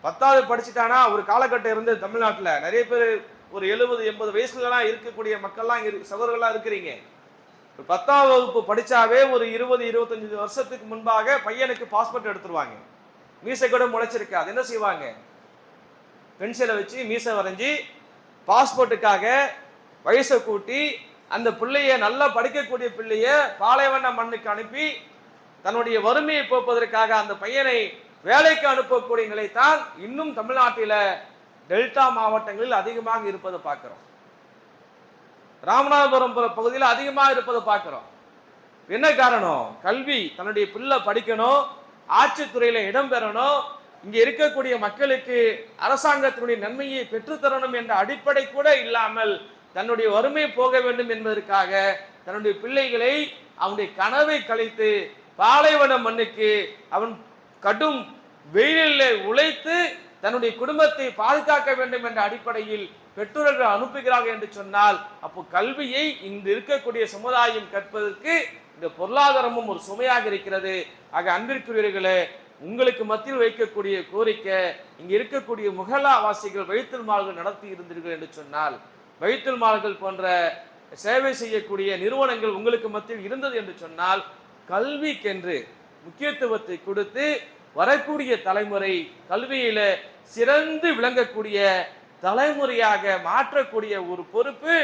10வது படிச்சுட்டானா ஒரு காலகட்டம் இருந்து தமிழ்நாட்டில் நிறைய பேர் ஒரு 70-80 வயசுலலாம் இருக்கக்கூடிய மக்கள்லாம் சகோதரர்களாக இருக்கிறீங்க. 10ஆம் வகுப்பு படிச்சாவே ஒரு 20-25 வருஷத்துக்கு முன்பாக பையனுக்கு பாஸ்போர்ட் எடுத்துருவாங்க. மீசை கூட முளைச்சிருக்கு, அது என்ன செய்வாங்க, பென்சிலை வச்சு மீசை வரைஞ்சி பாஸ்போர்ட்டுக்காக வயசை கூட்டி அந்த பிள்ளைய நல்லா படிக்கக்கூடிய பிள்ளைய பாலைவன மண்ணுக்கு அனுப்பி தன்னுடைய வறுமையை போக்குவதற்காக அந்த பையனை வேலைக்கு அனுப்பக்கூடிய நிலைத்தான் இன்னும் தமிழ்நாட்டில டெல்டா மாவட்டங்களில் அதிகமாக இருப்பதை பார்க்கிறோம். ராமநாதபுரம் பகுதியில் அதிகமாக இருப்பதை பார்க்கிறோம். என்ன காரணம்? கல்வி, தன்னுடைய பிள்ளை படிக்கணும், ஆட்சித்துறையில இடம் பெறணும், இங்க இருக்கக்கூடிய மக்களுக்கு அரசாங்கத்தினுடைய நன்மையை பெற்றுத்தரணும் என்ற அடிப்படை கூட இல்லாமல் தன்னுடைய வறுமை போக வேண்டும் என்பதற்காக தன்னுடைய பிள்ளைகளை அவனுடைய கனவை கழித்து பாலைவன மண்ணுக்கு அவன் கடும் வெயிலில் உழைத்து தன்னுடைய குடும்பத்தை பாதுகாக்க வேண்டும் என்ற அடிப்படையில் பெற்றோர்கள் அனுப்புகிறார்கள் என்று சொன்னால், அப்போ கல்வியை இன்று இருக்கக்கூடிய சமுதாயம் கற்பதற்கு இந்த பொருளாதாரமும் ஒரு சுமையாக இருக்கிறது. ஆக அன்பிற்குரியவர்களே, உங்களுக்கு மத்தியில் வைக்கக்கூடிய கோரிக்கை, இங்க இருக்கக்கூடிய முகலாவாசிகள் பைத்துல் மால்கள் நடத்தி இருந்தீர்கள் என்று சொன்னால், பைத்துல் மால்கள் போன்ற சேவை செய்யக்கூடிய நிறுவனங்கள் உங்களுக்கு மத்தியில் இருந்தது என்று சொன்னால், கல்விக்கென்று முக்கியத்துவத்தை கொடுத்து வரக்கூடிய தலைமுறை கல்வியில சிறந்து விளங்கக்கூடிய தலைமுறையாக மாற்றக்கூடிய ஒரு பொறுப்பு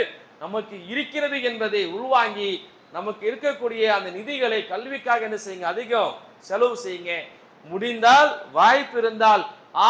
நமக்கு இருக்கிறது என்பதை உள்வாங்கி, நமக்கு இருக்கக்கூடிய அந்த நிதிகளை கல்விக்காக என்ன செய்யுங்க, அதிகம் செலவு செய்யுங்க. முடிந்தால், வாய்ப்பு இருந்தால்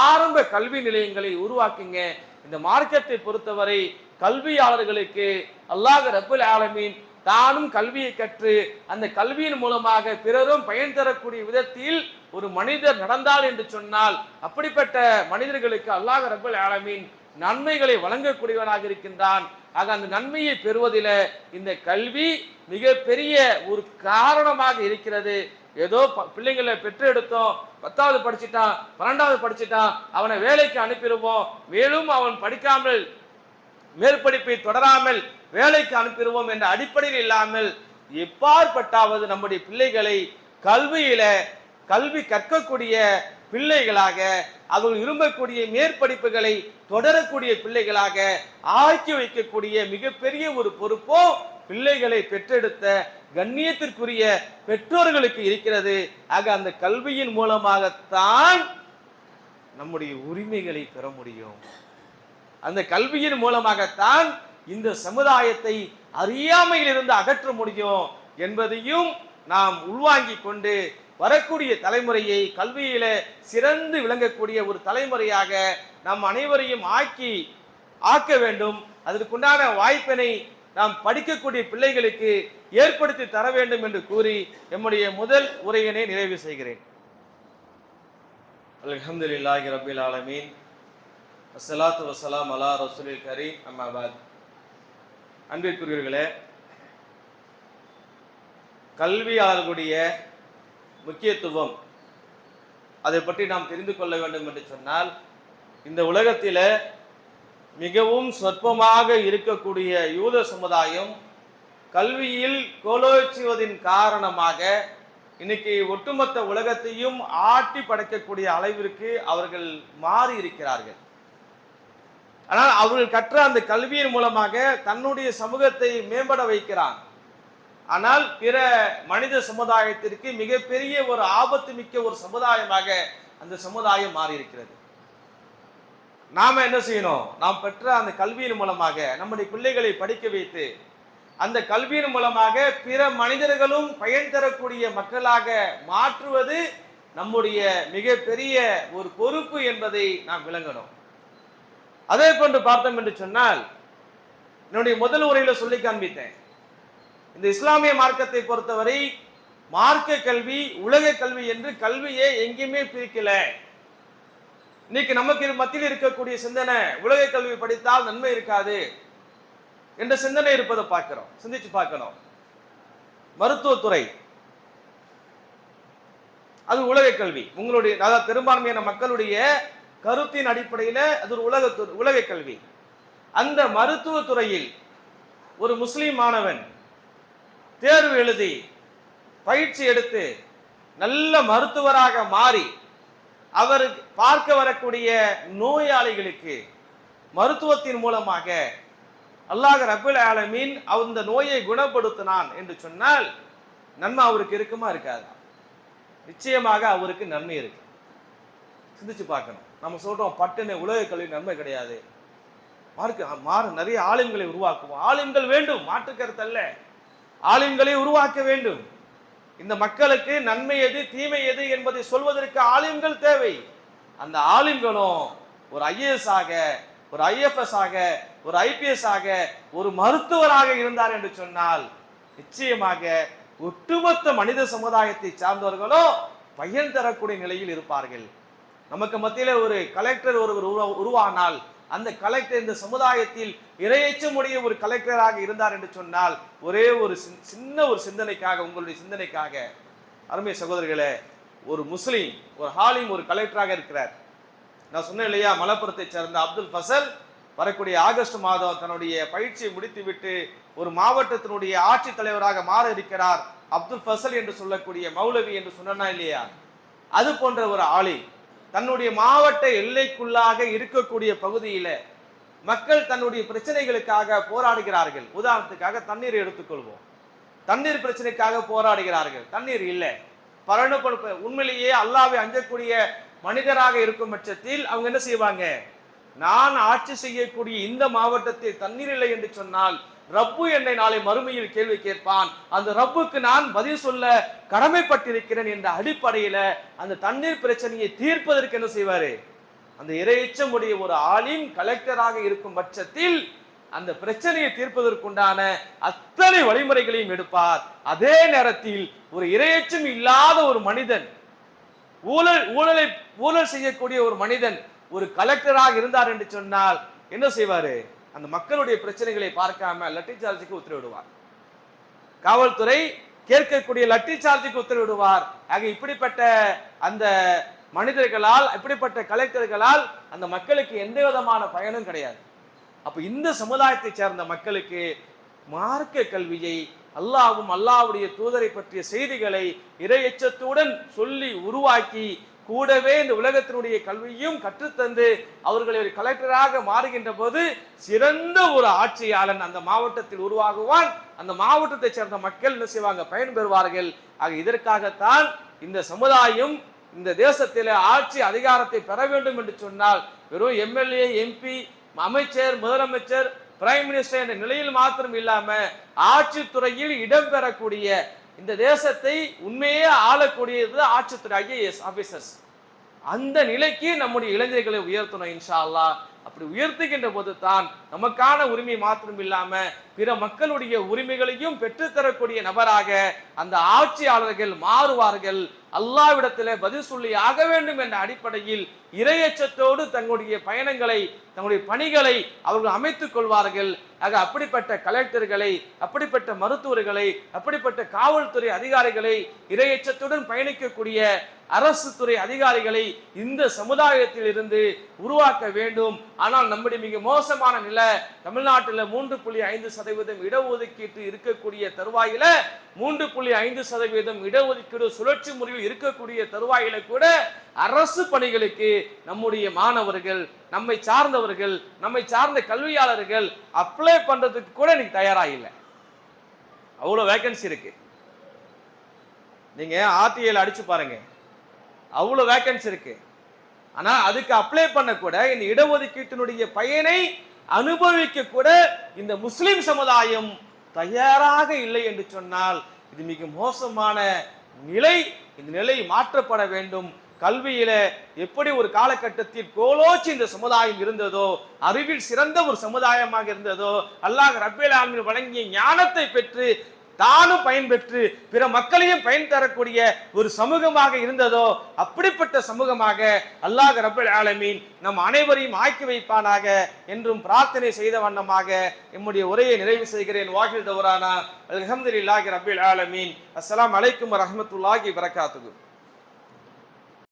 ஆரம்ப கல்வி நிலையங்களை உருவாக்குங்க. இந்த மார்க்கத்தை பொறுத்தவரை கல்வியாளர்களுக்கு அல்லாஹ் ரப்புல் ஆலமீன் தானும் கல்வியை கற்று அந்த கல்வியின் மூலமாக பிறரும் பயன் தரக்கூடிய விதத்தில் ஒரு மனிதர் நடந்தால் என்று சொன்னால், அப்படிப்பட்ட மனிதர்களுக்கு அல்லாஹ் ரப்புல் ஆலமீன் நன்மைகளை வழங்கக்கூடியவனாக இருக்கின்றான். ஆக அந்த நன்மையை பெறுவதில் இந்த கல்வி மிக பெரிய ஒரு காரணமாக இருக்கிறது. ஏதோ பிள்ளைங்களை பெற்றெடுத்தோம், 10வது படிச்சுட்டான், 12வது படிச்சுட்டான், அவனை வேலைக்கு அனுப்பிடுவோம், மேலும் அவன் படிக்காமல் மேற்படிப்பை தொடராமல் வேலைக்கு அனுப்பிடுவோம் என்ற அடிப்படையில் இல்லாமல், எப்பாற்பட்டாவது நம்முடைய பிள்ளைகளை கல்வி கற்கக்கூடிய பிள்ளைகளாக, அவர்கள் விரும்பக்கூடிய மேற்படிப்புகளை தொடரக்கூடிய பிள்ளைகளாக ஆக்கி வைக்கக்கூடிய மிகப்பெரிய ஒரு பொறுப்போ பிள்ளைகளை பெற்றெடுத்த கண்ணியத்திற்குரிய பெற்றோர்களுக்கு இருக்கிறது. ஆக அந்த கல்வியின் மூலமாகத்தான் நம்முடைய உரிமைகளை பெற முடியும். அந்த கல்வியின் மூலமாகத்தான் இந்த சமுதாயத்தை அறியாமையில் இருந்து அகற்ற முடியும் என்பதையும் நாம் உள்வாங்கி கொண்டு வரக்கூடிய தலைமுறையை கல்வியில சிறந்து விளங்கக்கூடிய ஒரு தலைமுறையாக நாம் அனைவரையும் ஆக்க வேண்டும். அதற்குண்டான வாய்ப்பினை நாம் படிக்கக்கூடிய பிள்ளைகளுக்கு ஏற்படுத்தி தர வேண்டும் என்று கூறி எம்முடைய முதல் உரையினை நிறைவு செய்கிறேன். அல்ஹம்துலில்லாஹி ரப்பில் ஆலமீன், அஸ்ஸலாத்து வஸ்ஸலாம் அலா ரசூலில் கரீம், அம்மா பாத். அன்பிற்குரியவர்களே, கல்வியாளர்களுடைய முக்கியத்துவம் அதை பற்றி நாம் தெரிந்து கொள்ள வேண்டும் என்று சொன்னால், இந்த உலகத்தில மிகவும் சொற்பமாக இருக்கக்கூடிய யூத சமுதாயம் கல்வியில் கோலோச்சுவதின் காரணமாக இன்னைக்கு ஒட்டுமொத்த உலகத்தையும் ஆட்டி படைக்கக்கூடிய அளவிற்கு அவர்கள் மாறி இருக்கிறார்கள். ஆனால் அவர்கள் கற்ற அந்த கல்வியின் மூலமாக தன்னுடைய சமூகத்தை மேம்பட வைக்கிறான். ஆனால் பிற மனித சமுதாயத்திற்கு மிகப்பெரிய ஒரு ஆபத்து மிக்க ஒரு சமுதாயமாக அந்த சமுதாயம் மாறி இருக்கிறது. நாம என்ன செய்யணும்? நாம் பெற்ற அந்த கல்வியின் மூலமாக நம்முடைய பிள்ளைகளை படிக்க வைத்து அந்த கல்வியின் மூலமாக பிற மனிதர்களும் பயன் தரக்கூடிய மக்களாக மாற்றுவது நம்முடைய மிகப்பெரிய ஒரு பொறுப்பு என்பதை நாம் விளங்கணும். அதே போன்று பார்த்தோம் என்று சொன்னால், என்னுடைய முதல் உரையில சொல்லி காண்பித்தேன், இந்த இஸ்லாமிய மார்க்கத்தை பொறுத்தவரை மார்க்க கல்வி, உலக கல்வி என்று கல்வியை எங்கேயுமே பிரிக்கல. இன்னைக்கு நமக்கு மத்தியில் இருக்கக்கூடிய சிந்தனை, உலக கல்வி படித்தால் நன்மை இருக்காது என்ற சிந்தனை இருப்பதை பார்க்கிறோம். சிந்திச்சு பார்க்கணும். மருத்துவத்துறை அது உலக கல்வி. உங்களுடைய அதாவது பெரும்பான்மையான மக்களுடைய கருத்தின் அடிப்படையில் அது ஒரு உலக கல்வி. அந்த மருத்துவத்துறையில் ஒரு முஸ்லிம் மாணவன் தேர்வு எழுதி பயிற்சி எடுத்து நல்ல மருத்துவராக மாறி அவர் பார்க்க வரக்கூடிய நோயாளிகளுக்கு மருத்துவத்தின் மூலமாக அல்லாஹ் ரப்புல் ஆலமீன் அந்த நோயை குணப்படுத்தினான் என்று சொன்னால் நன்மை அவருக்கு இருக்குமா இருக்காதா? நிச்சயமாக அவருக்கு நன்மை இருக்கு. சிந்திச்சு பார்க்கணும். நம்ம சொல்றோம் பட்டுன்னு உலக கல்வி நன்மை கிடையாது, நிறைய ஆலிம்களை உருவாக்குவோம். ஆலிம்கள் வேண்டும், மாற்று கருத்து அல்ல. ஆலிம்களை உருவாக்க வேண்டும். இந்த மக்களுக்கு நன்மை எது தீமை எது என்பதை சொல்வதற்கு ஆலிம்கள் தேவை. அந்த ஆலிம்களும் ஒரு ஐஏஎஸ் ஆக, ஒரு ஐஎஃப்எஸ் ஆக, ஒரு ஐபிஎஸ் ஆக, ஒரு மருத்துவராக இருந்தார் என்று சொன்னால் நிச்சயமாக ஒட்டுமொத்த மனித சமுதாயத்தை சார்ந்தவர்களும் பயன் தரக்கூடிய நிலையில் இருப்பார்கள். நமக்கு மத்தியில ஒரு கலெக்டர் ஒருவர் உருவானால் அந்த கலெக்டர் இந்த சமுதாயத்தில் இரையச்சமுடைய ஒரு கலெக்டராக இருந்தார் என்று சொன்னால், ஒரே ஒரு சின்ன ஒரு சிந்தனைக்காக, உங்களுடைய சிந்தனைக்காக, அருமை சகோதரர்களே, ஒரு முஸ்லீம், ஒரு ஹாலிம், ஒரு கலெக்டராக இருக்கிறார். நான் சொன்னேன் இல்லையா, மலப்புரத்தை சேர்ந்த அப்துல் ஃபசல் வரக்கூடிய ஆகஸ்ட் மாதம் தன்னுடைய பயிற்சியை முடித்துவிட்டு ஒரு மாவட்டத்தினுடைய ஆட்சித் தலைவராக மாற இருக்கிறார். அப்துல் ஃபசல் என்று சொல்லக்கூடிய மௌலவி என்று சொன்னா இல்லையா, அது போன்ற ஒரு ஆலிம் தன்னுடைய மாவட்ட எல்லைக்குள்ளாக இருக்கக்கூடிய பகுதியில மக்கள் தன்னுடைய பிரச்சனைகளுக்காக போராடுகிறார்கள். உதாரணத்துக்காக தண்ணீர் எடுத்துக்கொள்வோம். தண்ணீர் பிரச்சனைக்காக போராடுகிறார்கள். தண்ணீர் இல்லை. உண்மையிலேயே அல்லாஹ்வை அஞ்சக்கூடிய மனிதராக இருக்கும் பட்சத்தில் அவங்க என்ன செய்வாங்க, நான் ஆட்சி செய்யக்கூடிய இந்த மாவட்டத்தில் தண்ணீர் இல்லை என்று சொன்னால் ரப்பு என்னை நாளை மறுமையில் கேள்வி கேட்பான், அந்த ரப்புக்கு நான் பதில் சொல்ல கடமைப்பட்டிருக்கிறேன் என்ற அடிப்படையில அந்த தண்ணீர் பிரச்சனையை தீர்ப்பதற்கு என்ன செய்வாரு, அந்த இறையச்சமுடைய ஒரு ஆலிம் கலெக்டராக இருக்கும் பட்சத்தில் அந்த பிரச்சனையை தீர்ப்பதற்குண்டான அத்தனை வழிமுறைகளையும் எடுப்பார். அதே நேரத்தில் ஒரு இறையச்சம் இல்லாத ஒரு மனிதன், ஊழல் செய்யக்கூடிய ஒரு மனிதன் ஒரு கலெக்டராக இருந்தார் என்று சொன்னால் என்ன செய்வாரு, அந்த மக்களுடைய பிரச்சனைகளை பார்க்காம லட்டி சார்ஜுக்கு உத்தரவிடுவார். காவல்துறை கேட்கக்கூடிய லட்டி சார்ஜுக்கு உத்தரவிடுவார். ஆக இப்படிப்பட்ட அந்த மனிதர்களால், இப்படிப்பட்ட கலெக்டர்களால் அந்த மக்களுக்கு எந்த விதமான பயனும் கிடையாது. அப்ப இந்த சமுதாயத்தை சேர்ந்த மக்களுக்கு மார்க்க கல்வியை, அல்லாஹ்வும் அல்லாஹ்வுடைய தூதரை பற்றிய செய்திகளை இறையச்சத்துடன் சொல்லி உருவாக்கி கூடவே இந்த உலகத்தினுடைய கல்வியும் கற்றுத்தந்து அவர்களை ஒரு கலெக்டராக மாறுகின்ற போது சிறந்த ஒரு ஆட்சியாளன் அந்த மாவட்டத்தில் உருவாகுவான். அந்த மாவட்டத்தை சேர்ந்த மக்கள் என்ன செய்வாங்க, பயன்பெறுவார்கள். ஆக இதற்காகத்தான் இந்த சமுதாயம் இந்த தேசத்தில் ஆட்சி அதிகாரத்தை பெற வேண்டும் என்று சொன்னால் வெறும் எம்எல்ஏ, எம்பி, அமைச்சர், முதலமைச்சர், பிரைம் மினிஸ்டர் என்ற நிலையில் மாத்திரம் இல்லாம ஆட்சித்துறையில் இடம்பெறக்கூடிய இந்த தேசத்தை உண்மையே ஆளக்கூடியது ஆட்சித்துறை IAS ஆபீசர்ஸ். அந்த நிலைக்கு நம்முடைய இளைஞர்களை உயர்த்தணும் இன்ஷா அல்லாஹ். அப்படி உயர்த்துகின்ற போது தான் நமக்கான உரிமை மாத்திரம் இல்லாம பிற மக்களுடைய உரிமைகளையும் பெற்றுத்தரக்கூடிய நபராக அந்த ஆட்சியாளர்கள் மாறுவார்கள். அல்லாஹ்விடத்தில் பதில் சொல்லி ஆக வேண்டும் என்ற அடிப்படையில் இறையச்சத்தோடு தங்களுடைய பயணங்களை, தங்களுடைய பணிகளை அவர்கள் அமைத்துக் கொள்வார்கள். ஆக அப்படிப்பட்ட கலெக்டர்களை, அப்படிப்பட்ட மருத்துவர்களை, அப்படிப்பட்ட காவல்துறை அதிகாரிகளை, இறையச்சத்துடன் பயணிக்கக்கூடிய அரசு துறை அதிகாரிகளை இந்த சமுதாயத்தில் இருந்து உருவாக்க வேண்டும். ஆனால் நம்முடைய மிக மோசமான நிலை, தமிழ்நாட்டில் 3.5% இடஒதுக்கீட்டு இருக்கக்கூடிய தருவாயில 3.5% இடஒதுக்கீடு சுழற்சி முறையில் இருக்கக்கூடிய தருவாயில கூட அரசு பணிகளுக்கு நம்முடைய மாணவர்கள், நம்மை சார்ந்தவர்கள், நம்மை சார்ந்த கல்வியாளர்கள் அப்ளை பண்றதுக்கு கூட இன்னைக்கு தயாராக இல்லை. அவ்வளவு வேகன்சி இருக்கு. நீங்க RTIல அடிச்சு பாருங்க, அவ்வளவு வேகன்சி இருக்கு. ஆனா அதுக்கு அப்ளை பண்ண கூட இந்த இடஒதுக்கீட்டினுடைய பயனை அனுபவிக்க கூட இந்த முஸ்லிம் சமுதாயம் தயாராக இல்லை என்று சொன்னால் இது மிக மோசமான நிலை. இந்த நிலை மாற்றப்பட வேண்டும். கல்வியில எப்படி ஒரு காலகட்டத்தில் கோலோச்சி இந்த சமுதாயம் இருந்ததோ, அறிவில் சிறந்த ஒரு சமுதாயமாக இருந்ததோ, அல்லாஹ் ரப்பல் ஆலமீன் வழங்கிய ஞானத்தை பெற்று தானும் பயன்பெற்று பிற மக்களையும் பயன் தரக்கூடிய ஒரு சமூகமாக இருந்ததோ, அப்படிப்பட்ட சமூகமாக அல்லாஹ் ரப்பல் ஆலமீன் நம் அனைவரையும் ஆக்கி வைப்பானாக என்றும் பிரார்த்தனை செய்த வண்ணமாக நம்முடைய உரையை நிறைவு செய்கிறேன். வாஹில் தவறானா அல்ஹம்துலில்லாஹி ரப்பில் ஆலமீன். அஸ்ஸலாமு அலைக்கும் வரஹ்மத்துல்லாஹி வபரகாத்துஹு.